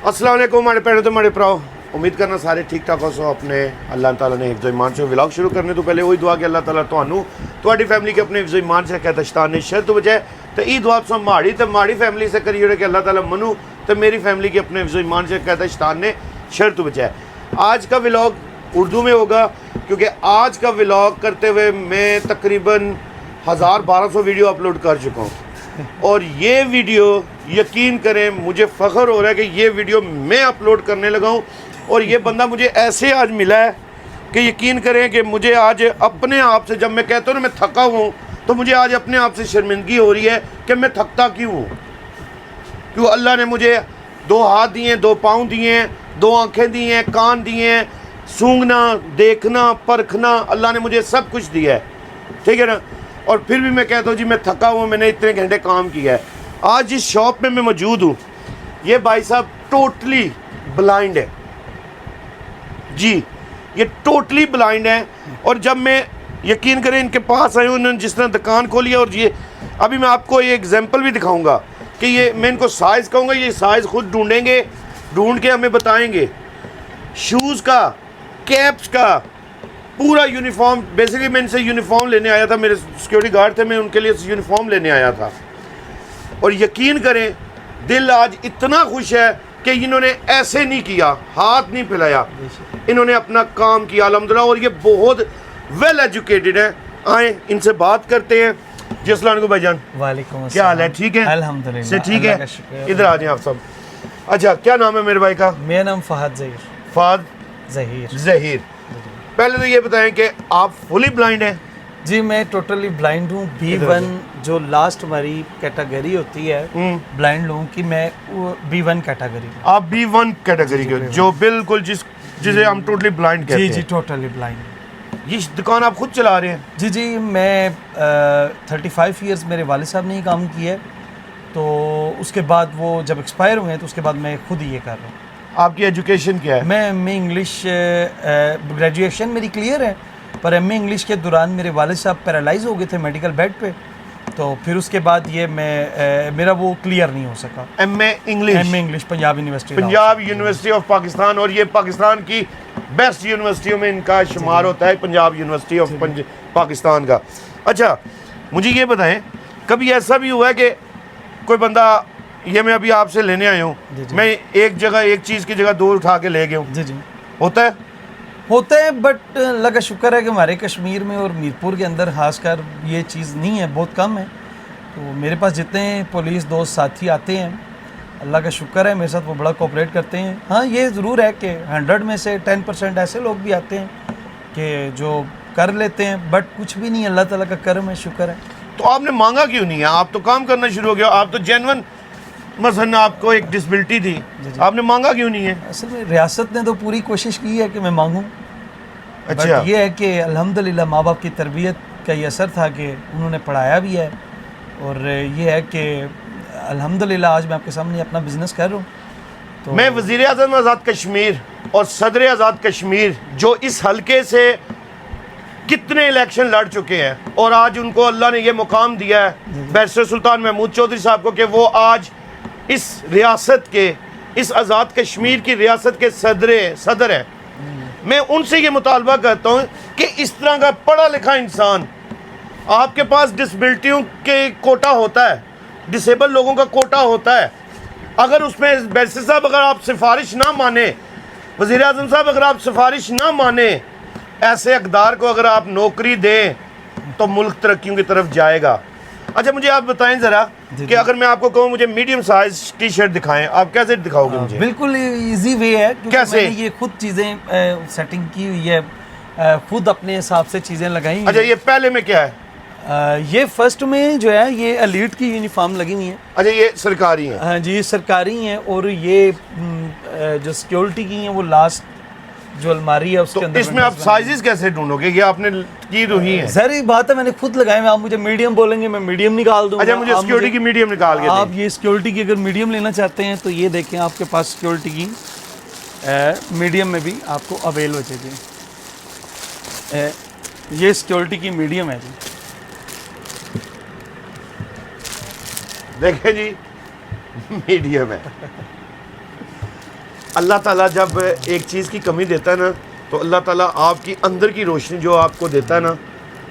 अस्सलाम वालेकुम माड़े भैनों तो माड़े भराओ, उम्मीद करना सारे ठीक ठाक हो। सो अपने अल्लाह ताला ने हिफ्ज़ ईमान से व्लॉग शुरू करने तो पहले वही दुआ कि अल्लाह ताला तुहानू तुहाडी फैमिली के अपने हिफ्ज़ ईमान से कहता शैतान ने शर तो बचाए। तो ई दुआ तो माड़ी तो माड़ी फैमिली से करिए कि अल्लाह ताला मनु तो मेरी फैमिली के अपने हिफ्ज़ ईमान से कहता शैतान ने शर तो बचाए। आज का व्लॉग उर्दू में होगा क्योंकि आज का व्लॉग करते हुए मैं तकरीबन 1000-1200 वीडियो अपलोड कर चुका हूँ और ये वीडियो यकीन करें मुझे फ़ख्र हो रहा है कि ये वीडियो मैं अपलोड करने लगा हूँ और ये बंदा मुझे ऐसे आज मिला है कि यकीन करें कि मुझे आज अपने आप से, जब मैं कहता हूँ ना मैं थका हुआ हूँ, तो मुझे आज अपने आप से शर्मिंदगी हो रही है कि मैं थकता क्यों हूँ। क्यों अल्लाह ने मुझे 2 हाथ दिए, 2 पाँव दिए, 2 आँखें दी हैं, कान दिए हैं, सूंघना, देखना, परखना, अल्लाह ने मुझे सब कुछ दिया है, ठीक है ना। और फिर भी मैं कहता हूँ जी मैं थका हुआ, मैंने इतने घंटे काम किया है। आज जिस शॉप में मैं मौजूद हूँ ये भाई साहब टोटली ब्लाइंड है जी, ये टोटली ब्लाइंड है। और जब मैं यकीन करें इनके पास आया हूँ, उन्होंने जिस तरह दुकान खोली है, और ये अभी मैं आपको ये एग्जांपल भी दिखाऊंगा कि ये मैं इनको साइज़ कहूँगा, ये साइज़ खुद ढूंढेंगे, ढूंढ के हमें बताएंगे। शूज़ का, कैप्स का पूरा यूनिफॉर्म, बेसिकली मैं इनसे यूनिफॉर्म लेने आया था, मेरे सिक्योरिटी गार्ड थे, मैं उनके लिए यूनिफॉर्म लेने आया था। और यकीन करें दिल आज इतना खुश है कि इन्होंने ऐसे नहीं किया, हाथ नहीं फैलाया, इन्होंने अपना काम किया अल्हम्दुलिल्लाह। और ये बहुत वेल एजुकेटेड है। आए इनसे बात करते हैं। जी अस्सलाम वालेकुम भाईजान। वालेकुम क्या हाल है? ठीक है अल्हम्दुलिल्लाह से ठीक है। इधर आ जाए आप सब। अच्छा क्या नाम है मेरे भाई का? मेरा नाम फहद ज़हीर। फहद ज़हीर। पहले तो ये बताएं कि आप फुली ब्लाइंड हैं? जी मैं टोटली ब्लाइंड हूँ। B1 जो लास्ट हमारी कैटेगरी होती है ब्लाइंड लोगों की, मैं B1 कैटेगरी। आप B1 कैटेगरी के, जो बिल्कुल जिसे हम टोटली ब्लाइंड कहते हैं। जी टोटली ब्लाइंड। ये दुकान आप खुद चला रहे हैं? जी मैं 35 ईयर्स मेरे वालिद साहब ने ही काम किया है, तो उसके बाद वो जब एक्सपायर हुए हैं तो उसके बाद मैं खुद ही ये कर रहा हूँ। आपकी एजुकेशन क्या है? मैं इंग्लिश ग्रेजुएशन मेरी क्लियर है, पर एमए इंग्लिश के दौरान मेरे वालिद साहब पैरालाइज हो गए थे मेडिकल बेड पे, तो फिर उसके बाद ये मैं मेरा वो क्लियर नहीं हो सका। MA English Punjab university of Pakistan, और ये पाकिस्तान की बेस्ट यूनिवर्सिटियों में इनका शुमार होता है, पंजाब यूनिवर्सिटी ऑफ पाकिस्तान का। अच्छा मुझे ये बताएं, कभी ऐसा भी हुआ है कि कोई बंदा, ये मैं अभी आपसे लेने आया हूँ, मैं एक चीज़ की जगह 2 उठा के ले गया हूँ? जी होता है, बट अल्लाह का शुक्र है कि हमारे कश्मीर में और मीरपुर के अंदर खासकर ये चीज़ नहीं है, बहुत कम है। तो मेरे पास जितने पुलिस दोस्त साथी आते हैं, अल्लाह का शुक्र है मेरे साथ वो बड़ा कोऑपरेट करते हैं। हाँ ये ज़रूर है कि 100 में से 10% ऐसे लोग भी आते हैं कि जो कर लेते हैं, बट कुछ भी नहीं, अल्लाह ताला का करम है, शुक्र है। तो आपने मांगा क्यों नहीं है? आप तो काम करना शुरू हो गया, आप तो जेन्युइन, मसलन आपको एक डिसेबिलिटी थी, आपने मांगा क्यों नहीं है? असल में रियासत ने तो पूरी कोशिश की है कि मैं मांगूं। अच्छा ये है कि अल्हम्दुलिल्लाह माँ बाप की तरबियत का ये असर था कि उन्होंने पढ़ाया भी है, और ये है कि अल्हम्दुलिल्लाह आज मैं आपके सामने अपना बिजनेस कर रहा हूँ। तो मैं वज़ीर आज़म आज़ाद कश्मीर और सदर आज़ाद कश्मीर जो इस हलके से कितने इलेक्शन लड़ चुके हैं, और आज उनको अल्लाह ने ये मुकाम दिया है बैरिस्टर सुल्तान महमूद चौधरी साहब को कि वो आज इस रियासत के, इस आज़ाद कश्मीर की रियासत के सदर है। मैं उनसे ये मुतालबा करता हूँ कि इस तरह का पढ़ा लिखा इंसान, आपके पास डिसेबिलिटियों के कोटा होता है, डिसेबल लोगों का कोटा होता है, अगर उसमें बैरिस्टर साहब अगर आप सिफारिश ना माने, वज़ीर आज़म साहब अगर आप सिफारिश ना माने, ऐसे अक़दार को अगर आप नौकरी दें तो मुल्क तरक्कियों की तरफ जाएगा। अच्छा मुझे आप बताएं ज़रा कि अगर मैं आपको कहूँ मुझे मीडियम साइज टी शर्ट दिखाएं, आप कैसे दिखाओगे मुझे? बिल्कुल इजी वे है, कैसे? मैंने ये खुद चीज़ें सेटिंग की हुई है, खुद अपने हिसाब से चीज़ें लगाई। अच्छा ये पहले में क्या है? ये फर्स्ट में जो है ये एलीट की यूनिफॉर्म लगी हुई है। अच्छा ये सरकारी है? हाँ जी सरकारी हैं, और ये जो सिक्योरिटी की हैं वो लास्ट जो अलमारी है उसके अंदर। इसमें आप साइजेस कैसे ढूंढोगे? ये आपने की तो ही है। सारी बात है, मैंने खुद लगाए हैं। आप मुझे मीडियम बोलेंगे मैं मीडियम निकाल दूंगा। अच्छा मुझे सिक्योरिटी की मीडियम निकाल के दें। आप ये सिक्योरिटी की अगर मीडियम लेना चाहते हैं तो ये देखें, आपके पास सिक्योरिटी की मीडियम में भी आपको अवेल हो जाएगी। ये सिक्योरिटी की मीडियम है जी, देखें जी मीडियम है। अल्लाह ताला जब एक चीज़ की कमी देता है ना, तो अल्लाह ताला आपकी अंदर की रोशनी जो आपको देता है ना,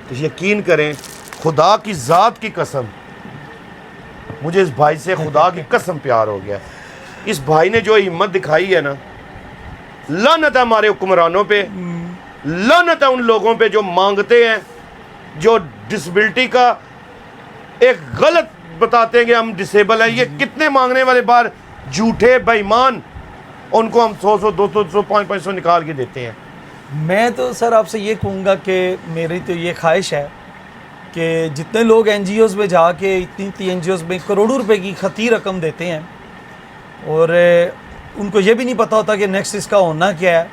तो यकीन करें, खुदा की ज़ात की कसम, मुझे इस भाई से खुदा की कसम प्यार हो गया। इस भाई ने जो हिम्मत दिखाई है ना, लानत है हमारे हुक्मरानों पे, लानत है उन लोगों पे जो मांगते हैं, जो डिसेबिलिटी का एक गलत बताते हैं कि हम डिसेबल हैं। ये कितने मांगने वाले बार झूठे बेईमान, उनको हम 100 200 500 निकाल के देते हैं। मैं तो सर आपसे ये कहूँगा कि मेरी तो ये ख्वाहिश है कि जितने लोग NGOs में जाके इतनी NGOs में करोड़ों रुपए की खती रकम देते हैं और उनको ये भी नहीं पता होता कि नेक्स्ट इसका होना क्या है,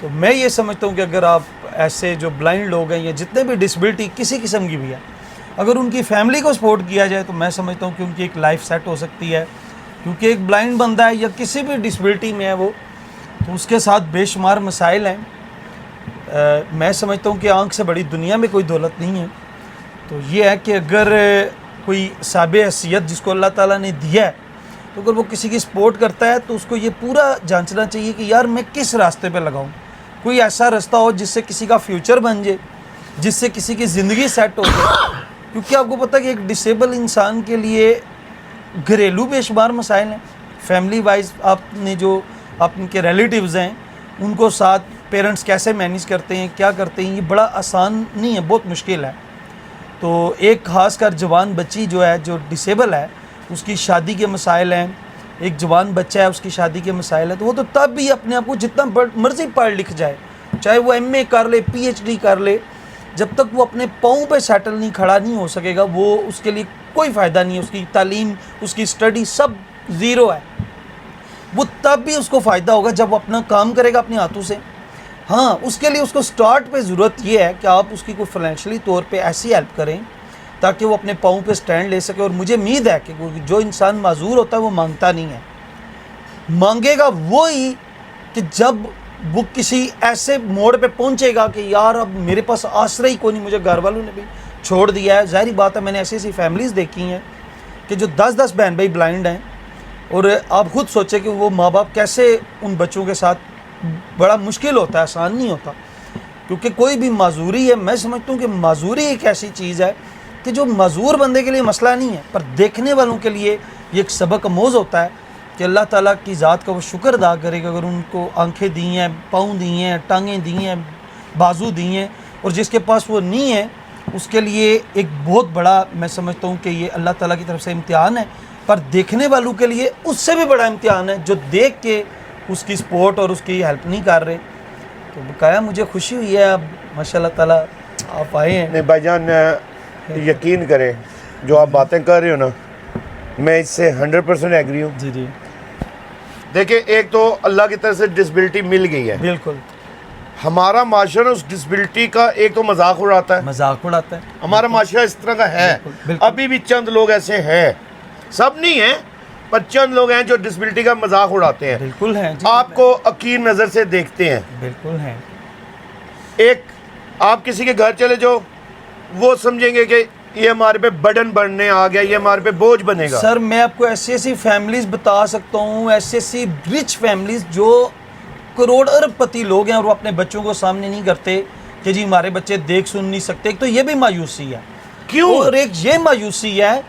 तो मैं ये समझता हूँ कि अगर आप ऐसे जो ब्लाइंड लोग हैं या जितने भी डिसेबिलिटी किसी किस्म की भी है, अगर उनकी फैमिली को सपोर्ट किया जाए तो मैं समझता हूँ कि उनकी एक लाइफ सेट हो सकती है। क्योंकि एक ब्लाइंड बंदा है या किसी भी डिसेबिलिटी में है वो, तो उसके साथ बेशुमार मसाइल हैं। मैं समझता हूँ कि आंख से बड़ी दुनिया में कोई दौलत नहीं है। तो ये है कि अगर कोई साबे हैसियत जिसको अल्लाह ताला ने दिया है, तो अगर वो किसी की सपोर्ट करता है तो उसको ये पूरा जांचना चाहिए कि यार मैं किस रास्ते पे लगाऊं, कोई ऐसा रास्ता हो जिससे किसी का फ्यूचर बन जाए, जिससे किसी की ज़िंदगी सेट हो जाए। क्योंकि आपको पता है कि एक डिसेबल इंसान के लिए घरेलू बेशुमार मसाइल हैं, फैमिली वाइज आपने जो आपके रिलेटिव्स हैं उनको साथ पेरेंट्स कैसे मैनेज करते हैं, क्या करते हैं, ये बड़ा आसान नहीं है, बहुत मुश्किल है। तो एक ख़ासकर जवान बच्ची जो है जो डिसेबल है, उसकी शादी के मसाइल हैं, एक जवान बच्चा है उसकी शादी के मसाइल हैं, तो वो तो तब भी अपने आप को जितना मर्ज़ी पढ़ लिख जाए, चाहे वो MA कर ले, PhD कर ले, जब तक वो अपने पाँव पे सेटल नहीं खड़ा नहीं हो सकेगा, वो उसके लिए कोई फ़ायदा नहीं है। उसकी तालीम, उसकी स्टडी सब ज़ीरो है। वो तब भी उसको फ़ायदा होगा जब वो अपना काम करेगा अपने हाथों से। हाँ, उसके लिए उसको स्टार्ट पे ज़रूरत ये है कि आप उसकी कोई फाइनेंशियली तौर पे ऐसी हेल्प करें ताकि वो अपने पाँव पे स्टैंड ले सके। और मुझे उम्मीद है कि जो इंसान माजूर होता है वो मांगता नहीं है, मांगेगा वो ही कि जब वो किसी ऐसे मोड़ पे पहुंचेगा कि यार अब मेरे पास आसरा ही कोई नहीं, मुझे घर वालों ने भी छोड़ दिया है। ज़ाहिर बात है, मैंने ऐसी ऐसी फैमिलीज़ देखी हैं कि जो 10-10 बहन भाई ब्लाइंड हैं, और आप खुद सोचें कि वो माँ बाप कैसे उन बच्चों के साथ, बड़ा मुश्किल होता है, आसान नहीं होता। क्योंकि कोई भी माजूरी है, मैं समझता हूँ कि माजूरी एक ऐसी चीज़ है कि जो माजूर बंदे के लिए मसला नहीं है, पर देखने वालों के लिए ये एक सबक आमोज़ होता है कि अल्लाह ताला की ज़ात का वो शुक्र अदा करेगा अगर उनको आंखें दी हैं, पाँव दी हैं, टांगें दी हैं, बाजू दी हैं। और जिसके पास वो नहीं है उसके लिए एक बहुत बड़ा, मैं समझता हूँ कि ये अल्लाह ताला की तरफ से इम्तिहान है, पर देखने वालों के लिए उससे भी बड़ा इम्तिहान है जो देख के उसकी सपोर्ट और उसकी हेल्प नहीं कर रहे। तो बकाया मुझे खुशी हुई है, अब माशाल्लाह ताला आप आए हैं। नहीं भाईजान, यकीन करें जो आप बातें कर रहे हो ना, मैं इससे 100% एग्री हूँ। जी जी, देखिए, एक तो अल्लाह की तरफ से डिसेबिलिटी मिल गई है, बिल्कुल। हमारा माशरा उस डिसेबिलिटी का एक तो मजाक उड़ाता है, मजाक उड़ाता है। हमारा माशरा इस तरह का है। बिल्कुल, बिल्कुल। अभी भी चंद लोग ऐसे हैं, सब नहीं हैं, पर चंद लोग हैं जो डिसेबिलिटी का मजाक उड़ाते हैं, बिल्कुल हैं जी, आपको अकीर नज़र से देखते हैं। बिल्कुल हैं। एक आप किसी के घर चले जाओ, वो समझेंगे कि ये हमारे पे बर्डन बनने आ गया, ये हमारे पे बोझ बनेगा। सर मैं आपको ऐसी ऐसी फैमिलीज बता सकता हूँ, ऐसी ऐसी रिच फैमिलीज जो करोड़ अरबपति लोग हैं और वो अपने बच्चों को सामने नहीं करते कि जी हमारे बच्चे देख सुन नहीं सकते। एक तो ये भी मायूसी है, क्यों? और एक ये मायूसी है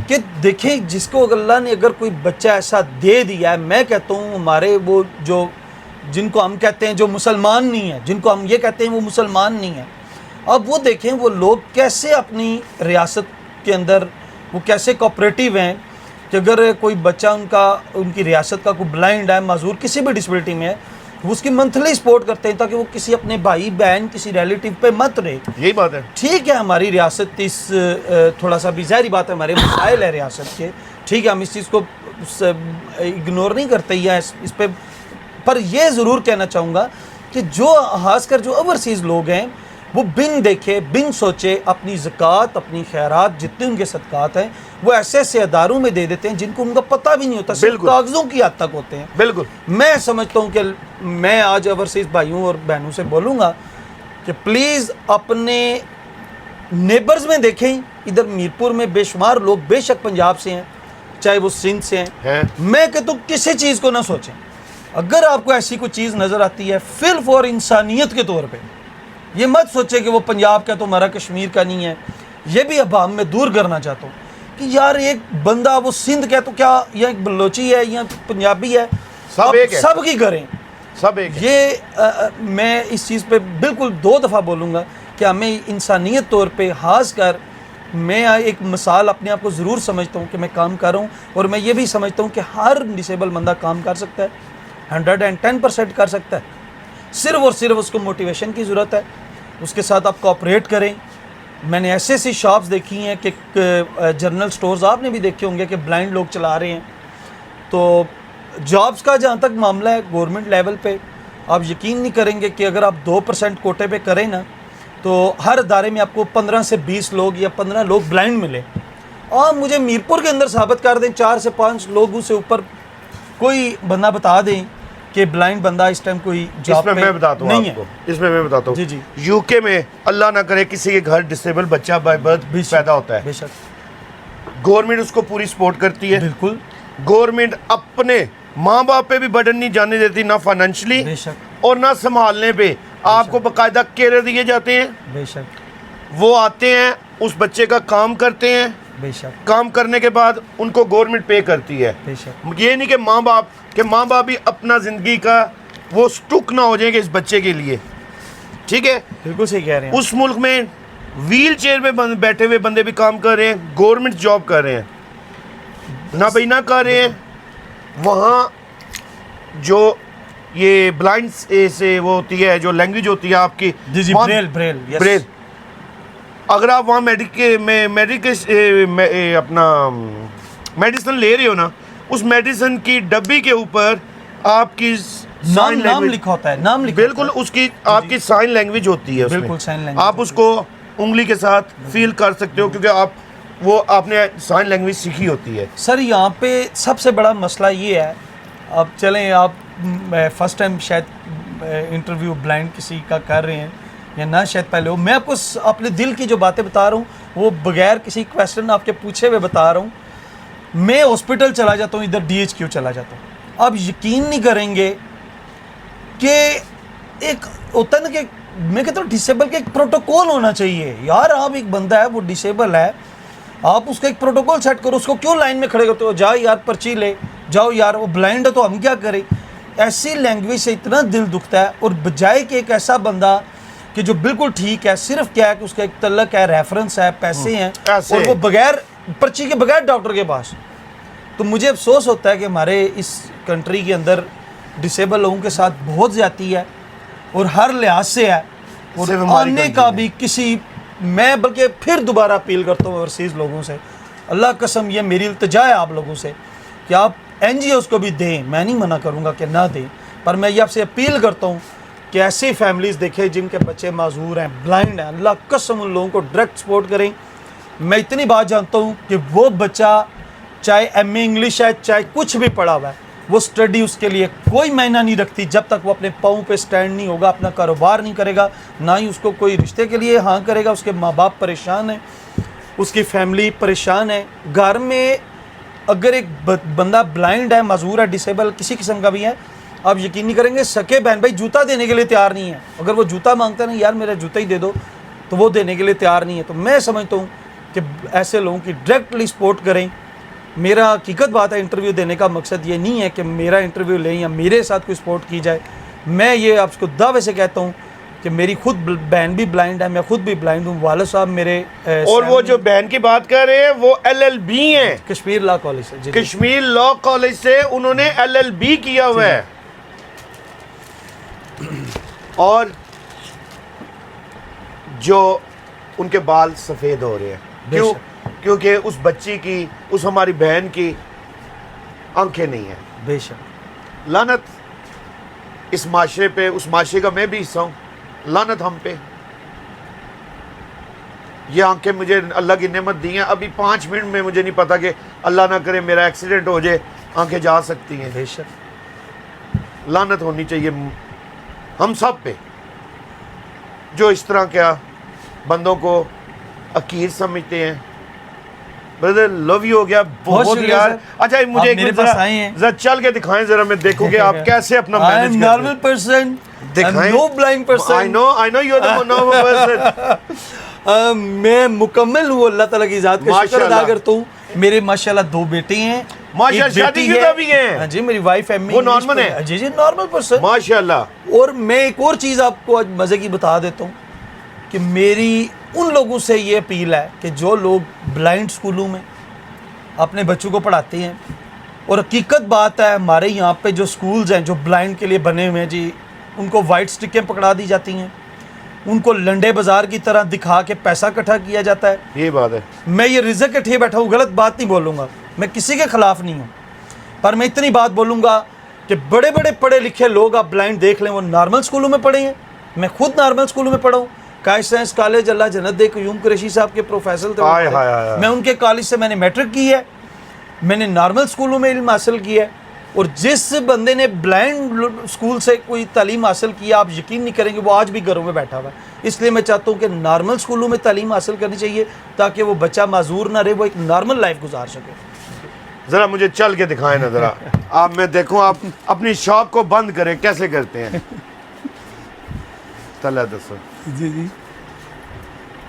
कि देखें जिसको अल्लाह ने अगर कोई बच्चा ऐसा दे दिया है, मैं कहता हूँ हमारे वो जो जिनको हम कहते हैं जो मुसलमान नहीं है, जिनको हम ये कहते हैं वो मुसलमान नहीं है, अब वो देखें वो लोग कैसे अपनी रियासत के अंदर वो कैसे कोऑपरेटिव हैं कि अगर कोई बच्चा उनकी रियासत का कोई ब्लाइंड है, माजूर किसी भी डिसेबिलिटी में है, वो उसकी मंथली सपोर्ट करते हैं ताकि वो किसी अपने भाई बहन किसी रिलेटिव पे मत रहे। यही बात है। ठीक है, हमारी रियासत इस थोड़ा सा भी ज़ाहिर बात है, हमारे मसाइल है रियासत के, ठीक है, हम इस चीज़ को इग्नोर नहीं करते या इस पर यह ज़रूर कहना चाहूँगा कि जो खासकर जो ओवरसीज़ लोग हैं वो बिन देखे बिन सोचे अपनी ज़कात, अपनी खैरात, जितने उनके सदकात हैं वो ऐसे ऐसे अदारों में दे देते हैं जिनको उनका पता भी नहीं होता, सिर्फ कागज़ों की हद तक होते हैं। बिल्कुल। मैं समझता हूँ कि मैं आज ओवरसीज़ भाइयों और बहनों से बोलूँगा कि प्लीज़ अपने नेबर्स में देखें, इधर मीरपुर में बेशुमार लोग बेशक पंजाब से हैं, चाहे वो सिंध से हैं, मैं कहता हूँ किसी चीज़ को ना सोचें, अगर आपको ऐसी कोई चीज़ नज़र आती है फिल फॉर इंसानियत के तौर पे, ये मत सोचे कि वो पंजाब का तो हमारा कश्मीर का नहीं है। ये भी अब मैं दूर करना चाहता हूँ कि यार एक बंदा वो सिंध का है तो क्या या एक बलोची है या पंजाबी है, सब एक है, सब की करें, सब एक है। ये मैं इस चीज़ पे बिल्कुल 2 दफ़ा बोलूँगा कि हमें इंसानियत तौर पे खास कर, मैं एक मिसाल अपने आप को ज़रूर समझता हूँ कि मैं काम कर रहा हूँ, और मैं ये भी समझता हूँ कि हर डिसेबल बंदा काम कर सकता है, 110% कर सकता है। सिर्फ और सिर्फ उसको मोटिवेशन की ज़रूरत है, उसके साथ आप कोऑपरेट करें। मैंने ऐसे ऐसी शॉप्स देखी हैं कि जनरल स्टोर्स आपने भी देखे होंगे कि ब्लाइंड लोग चला रहे हैं। तो जॉब्स का जहाँ तक मामला है गवर्नमेंट लेवल पे, आप यकीन नहीं करेंगे कि अगर आप 2% कोटे पे करें ना, तो हर अदारे में आपको 15 से 20 लोग या 15 लोग ब्लाइंड मिले। और मुझे मीरपुर के अंदर साबित कर दें 4 से 5 लोगों से ऊपर कोई बंदा बता दें कि ब्लाइंड बंदा इस टाइम कोई जॉब इसमें पे मैं बताता हूँ नहीं आपको, है। इसमें मैं बताता हूँ। जी जी, यूके में अल्लाह ना करे किसी के घर डिसेबल बच्चा बाय बर्थ पैदा होता है, बेशक गवर्नमेंट उसको पूरी सपोर्ट करती है। बिल्कुल, गवर्नमेंट अपने माँ बाप पे भी बर्डन नहीं जाने देती, ना फाइनेंशियली बेशक और ना संभालने पे। आपको बाकायदा केयर दिए जाते हैं, बेशक वो आते हैं उस बच्चे का काम करते हैं, बेशक काम करने के बाद उनको गवर्नमेंट पे करती है। बेशक ये नहीं कि माँ बाप भी अपना ज़िंदगी का वो स्टुक ना हो जाएंगे इस बच्चे के लिए, ठीक है। बिल्कुल सही कह रहे हैं। उस मुल्क में व्हील चेयर में बैठे हुए बंदे भी काम कर रहे हैं, गवर्नमेंट जॉब कर रहे हैं, ना भाई ना कर रहे हैं। वहाँ जो ये ब्लाइंड से वो होती है, जो लैंग्वेज होती है आपकी, जी जी, वहाँ- ब्रेल यस। ब्रेल, अगर आप वहाँ अपना मेडिसिन ले रहे हो ना, उस मेडिसिन की डब्बी के ऊपर आपकी नाम लिखा होता है, नाम लिखा बिल्कुल होता है। उसकी आपकी साइन लैंग्वेज होती है उसमें। बिल्कुल साइन लैंग्वेज आप उसको उंगली के साथ फील कर सकते हो, क्योंकि आपने साइन लैंग्वेज सीखी होती है। सर यहाँ पे सबसे बड़ा मसला ये है, अब चलें आप फर्स्ट टाइम शायद इंटरव्यू ब्लाइंड किसी का कर रहे हैं या ना शायद पहले हो, मैं आपको अपने दिल की जो बातें बता रहा हूँ वो बगैर किसी क्वेश्चन आपके पूछे हुए बता रहा हूँ। मैं हॉस्पिटल चला जाता हूँ, इधर DHQ चला जाता हूँ, आप यकीन नहीं करेंगे कि एक होता है ना कि मैं कहता हूँ डिसेबल का एक प्रोटोकॉल होना चाहिए यार। आप एक बंदा है वो डिसेबल है, आप उसका एक प्रोटोकॉल सेट करो, उसको क्यों लाइन में खड़े करते हो, जाओ यार पर्ची ले जाओ यार, वो ब्लाइंड है तो हम क्या करें। ऐसी लैंग्वेज से इतना दिल दुखता है, और बजाय कि एक ऐसा बंदा कि जो बिल्कुल ठीक है, सिर्फ क्या है कि उसका एक तल्लक है, रेफरेंस है, पैसे हैं, ऐसे। और वो बगैर पर्ची के बगैर डॉक्टर के पास। तो मुझे अफसोस होता है कि हमारे इस कंट्री के अंदर डिसेबल लोगों के साथ बहुत ज़्यादती है, और हर लिहाज से है, और सिर्फ हमारी आने कंट्री का में। भी किसी, मैं बल्कि फिर दोबारा अपील करता हूँ ओवरसीज़ लोगों से, अल्लाह कसम ये मेरी इल्तिजा है आप लोगों से कि आप NGOs को भी दें, मैं नहीं मना करूँगा कि ना दें, पर मैं ये आपसे अपील करता हूँ कि ऐसी फैमिलीज़ देखें जिनके बच्चे माजूर हैं, ब्लाइंड हैं, अल्लाह कसम उन लोगों को डायरेक्ट सपोर्ट करें। मैं इतनी बात जानता हूँ कि वो बच्चा चाहे MA इंग्लिश है, चाहे कुछ भी पढ़ा हुआ है, वो स्टडी उसके लिए कोई मायना नहीं रखती जब तक वो अपने पाँव पे स्टैंड नहीं होगा, अपना कारोबार नहीं करेगा, ना ही उसको कोई रिश्ते के लिए हाँ करेगा। उसके माँ बाप परेशान हैं, उसकी फैमिली परेशान है। घर में अगर एक बंदा ब्लाइंड है, माजूर है, डिसेबल किसी किस्म का भी है, आप यकीन नहीं करेंगे सके बहन भाई जूता देने के लिए तैयार नहीं है। अगर वो जूता मांगता है ना, यार मेरा जूता ही दे दो, तो वो देने के लिए तैयार नहीं है। तो मैं समझता हूँ कि ऐसे लोगों की डायरेक्टली सपोर्ट करें। मेरा हकीकत बात है, इंटरव्यू देने का मकसद ये नहीं है कि मेरा इंटरव्यू लें या मेरे साथ कोई सपोर्ट की जाए। मैं ये आपको दावे से कहता हूँ कि मेरी खुद बहन भी ब्लाइंड है, मैं खुद भी ब्लाइंड हूँ, वालिद साहब मेरे और वो जो बहन की बात कर रहे हैं वो LLB हैं, कश्मीर लॉ कॉलेज से, जी जी। कश्मीर लॉ कॉलेज से उन्होंने LLB किया हुआ है। और जो उनके बाल सफ़ेद हो रहे हैं, क्यों? क्योंकि उस बच्ची की, उस हमारी बहन की आंखें नहीं हैं। बेशक लानत इस माशरे पे, उस माशरे का मैं भी हिस्सा हूँ, लानत हम पे। ये आंखें मुझे अल्लाह की नेमत दी हैं, अभी 5 मिनट में मुझे नहीं पता कि अल्लाह ना करे मेरा एक्सीडेंट हो जाए, आंखें जा सकती हैं। बेशक लानत होनी चाहिए हम सब पे, जो इस तरह क्या बंदों को अकीर समझते हैं। ब्रदर लव यू हो गया बहुत शुक्रिया यार। सर। अच्छा मुझे आप एक मेरे मिनट पास जरा आए हैं। जरा चल के दिखाएं जरा, मैं देखूंगी आप कैसे अपना आई मैनेज एम करते नॉर्मल हैं। पर्सन, दिखाएं। No blind person. I know you are the normal person. मैं मुकम्मल हूँ, अल्लाह ताला की ज़ात का शुक्र अदा माशाल्लाह। करता हूँ। मेरे माशाल्लाह 2 बेटे हैं, माशाल्लाह, एक बेटी शादीशुदा भी हैं। हाँ जी, मेरी वाइफ है, वो नॉर्मल है? जी जी नॉर्मल पर्सन। माशाल्लाह। और मैं एक और चीज़ आपको आज मज़े की बता देता हूँ कि मेरी उन लोगों से ये अपील है कि जो लोग ब्लाइंड स्कूलों में अपने बच्चों को पढ़ाते हैं, और हकीकत बात है हमारे यहाँ पे जो स्कूल्स हैं जो ब्लाइंड के लिए बने हुए हैं जी, उनको वाइट स्टिकें पकड़ा दी जाती हैं, उनको लंडे बाज़ार की तरह दिखा के पैसा इकट्ठा किया जाता है। ये बात है। मैं ये रिज़्क के ठे बैठा हूँ, गलत बात नहीं बोलूँगा, मैं किसी के ख़िलाफ़ नहीं हूँ, पर मैं इतनी बात बोलूँगा कि बड़े बड़े पढ़े लिखे लोग आप ब्लाइंड देख लें, वो नॉर्मल स्कूलों में पढ़े हैं। मैं खुद नॉर्मल स्कूलों में पढ़ा हूँ। कायस साइंस कॉलेज, अल्लाह जन्नत दे, क़यूम कुरैशी साहब के प्रोफेसर थे वो हाय, पढ़े। हाय, हाय। मैं उनके कॉलेज से मैंने मैट्रिक की है, मैंने नॉर्मल स्कूलों में इल्म हासिल किया है। और जिस बंदे ने ब्लाइंड स्कूल से कोई तालीम हासिल किया, आप यकीन नहीं करेंगे वो आज भी घरों में बैठा हुआ है। इसलिए मैं चाहता हूँ कि नॉर्मल स्कूलों में तालीम हासिल करनी चाहिए ताकि वो बच्चा माजूर ना रहे, वो एक नॉर्मल लाइफ गुजार सके। जरा मुझे चल के दिखाएं ना जरा। आप मैं देखूं आप अपनी शॉप को बंद करें कैसे करते हैं। तला दसो जी जी,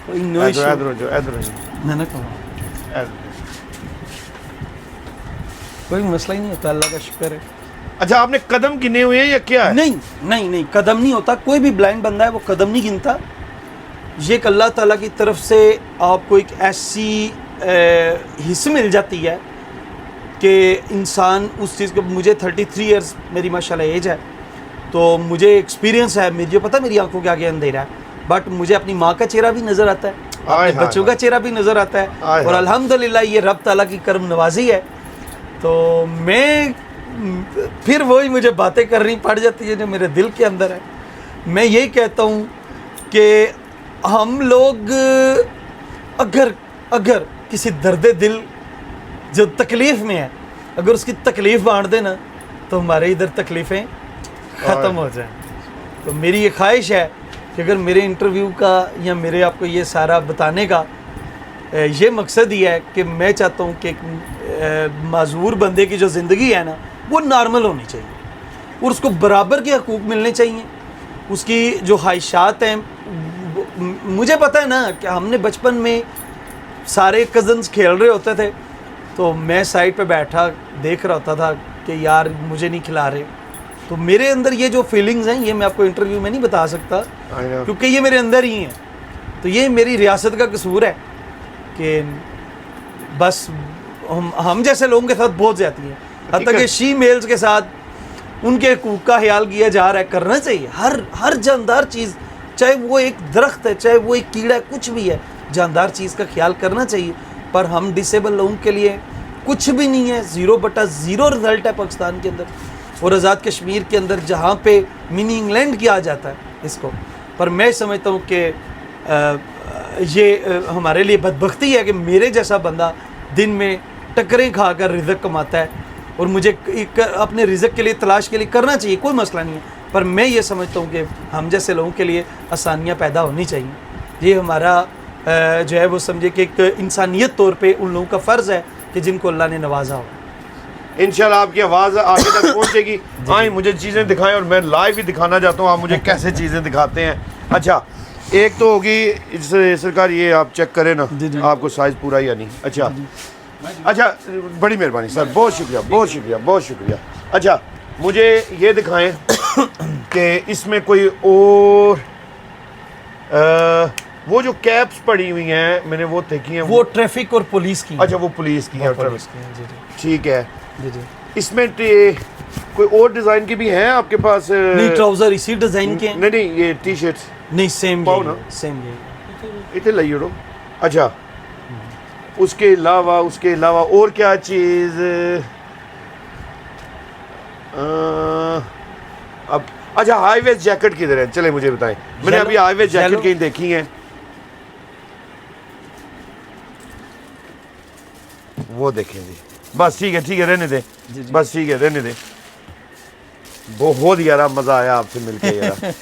कोई नो इधर इशू। इधर मैं ना कहूँ कोई मसला ही नहीं होता, अल्लाह का शुक्र है। अच्छा आपने कदम गिने हुए हैं या क्या है? नहीं नहीं नहीं, कदम नहीं होता। कोई भी ब्लाइंड बंदा है वो कदम नहीं गिनता। ये एक अल्लाह ताला की तरफ से आपको एक ऐसी हिस्स मिल जाती है कि इंसान उस चीज़ को, मुझे 33 इयर्स मेरी माशाल्लाह एज है, तो मुझे एक्सपीरियंस है। मुझे पता मेरी आंखों के आगे अंधेरा है, बट मुझे अपनी माँ का चेहरा भी नज़र आता है, हाय, अपने बच्चों का चेहरा भी नज़र आता है, हाय, और हाय। अल्हम्दुलिल्लाह ये रब ताला की करम नवाजी है। तो मैं फिर वही मुझे बातें करनी पड़ जाती है जो मेरे दिल के अंदर है। मैं यही कहता हूँ कि हम लोग अगर अगर किसी दर्द दिल जो तकलीफ़ में है, अगर उसकी तकलीफ़ बांट देना तो हमारे इधर तकलीफ़ें ख़त्म हो जाएं। तो मेरी ये ख्वाहिश है कि अगर मेरे इंटरव्यू का या मेरे आपको ये सारा बताने का ये मकसद ही है कि मैं चाहता हूँ कि एक माजूर बंदे की जो ज़िंदगी है ना वो नॉर्मल होनी चाहिए और उसको बराबर के हकूक़ मिलने चाहिए। उसकी जो ख्वाहिशात हैं, मुझे पता है ना कि हमने बचपन में सारे कज़न्स खेल रहे होते थे, तो मैं साइड पे बैठा देख रहा होता था कि यार मुझे नहीं खिला रहे। तो मेरे अंदर ये जो फीलिंग्स हैं ये मैं आपको इंटरव्यू में नहीं बता सकता क्योंकि ये मेरे अंदर ही हैं। तो ये मेरी रियासत का कसूर है कि बस हम जैसे लोगों के साथ बहुत ज़्यादा है, हत्ता कि शी मेल्स के साथ उनके हकूक़ का ख्याल किया जा रहा है। करना चाहिए हर जानदार चीज़, चाहे वो एक दरख्त है, चाहे वो एक कीड़ा है, कुछ भी है, जानदार चीज़ का ख्याल करना चाहिए। पर हम डिसेबल लोगों के लिए कुछ भी नहीं है, 0/0 रिज़ल्ट है पाकिस्तान के अंदर और आज़ाद कश्मीर के अंदर, जहाँ पे मिनी इंग्लैंड किया जाता है इसको। पर मैं समझता हूँ कि ये हमारे लिए बदबख्ती है कि मेरे जैसा बंदा दिन में टकरें खाकर रिज़्क कमाता है और मुझे अपने रिज़्क के लिए तलाश के लिए करना चाहिए, कोई मसला नहीं है। पर मैं ये समझता हूँ कि हम जैसे लोगों के लिए आसानियाँ पैदा होनी चाहिए। ये हमारा जो है वो समझे कि एक इंसानियत तौर पे उन लोगों का फ़र्ज़ है कि जिनको अल्लाह ने नवाजा हो। इंशाल्लाह आपकी आवाज़ आगे तक पहुँचेगी। आए मुझे चीज़ें दिखाएं और मैं लाइव ही दिखाना चाहता हूँ आप मुझे कैसे चीज़ें दिखाते हैं। अच्छा एक तो होगी सरकार, ये आप चेक करें ना आपको साइज़ पूरा या नहीं। अच्छा बड़ी मेहरबानी सर, बहुत शुक्रिया बहुत शुक्रिया बहुत शुक्रिया। अच्छा मुझे ये दिखाएं कि इसमें कोई और वो जो कैप्स पड़ी हुई हैं मैंने वो देखी हैं, वो ट्रैफिक और पुलिस की। अच्छा वो पुलिस की है, जी ठीक है। जी जी। इसमें कोई और डिज़ाइन की भी हैं आपके पास? नहीं, ट्राउज़र इसी डिज़ाइन के हैं। नहीं ये टी शर्ट्स नहीं, सेम पाओ ना, सेम ये इतने लाइए उड़ो। अच्छा उसके अलावा और क्या चीज़ अब? अच्छा हाई वेस्ट जैकेट किधर है, चले मुझे बताएं। मैंने अभी हाई वेस्ट जैकेट कहीं देखी है, वो देखें जी। बस ठीक है रहने दे, बस ठीक है रहने दे। बहुत यार मज़ा आया आपसे मिलके यार।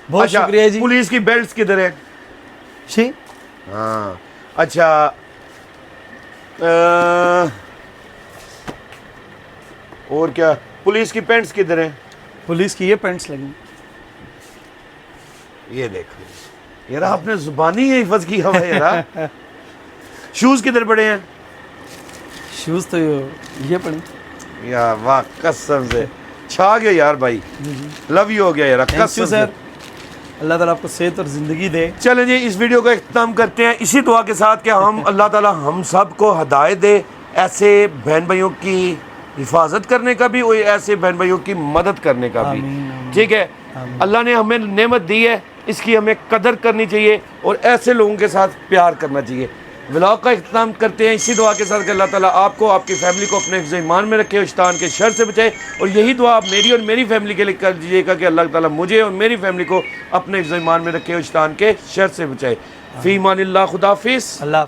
बहुत शुक्रिया जी। पुलिस की बेल्ट किधर है? जी हाँ अच्छा और क्या, पुलिस की पेंट्स किधर हैं? पुलिस की ये पेंट्स लगी। ये देखो यार, आपने जुबानी ही हिफज की हवा है यार। शूज किधर पड़े हैं? शूज़ तो ये पड़ी। यार वाह, कसम से छा गया यार भाई, लव यू हो गया यार, थैंक यू कसम से। सर, अल्लाह ताला आपको सेहत और ज़िंदगी दे। चलें जी, इस वीडियो का इख्तिताम करते हैं इसी दुआ के साथ कि हम अल्लाह ताला हम सब को हदायत दे ऐसे बहन भाइयों की हिफाजत करने का भी और ऐसे बहन भाइयों की मदद करने का भी। आमीन, आमीन। ठीक है, अल्लाह ने हमें नेमत दी है, इसकी हमें कदर करनी चाहिए और ऐसे लोगों के साथ प्यार करना चाहिए। व्लॉग का इख्तिताम करते हैं इसी दुआ के साथ कि अल्लाह ताला आपको, आपकी फैमिली को अपने हिफ्ज़ ईमान में रखे और शैतान के शर से बचाए। और यही दुआ आप मेरी और मेरी फैमिली के लिए कर दीजिएगा कि अल्लाह ताला मुझे और मेरी फैमिली को अपने हिफ्ज़ ईमान में रखे और शैतान के शर से बचाए। फ़ी मानिल्लाह, खुदा हाफ़िज़। अल्लाह।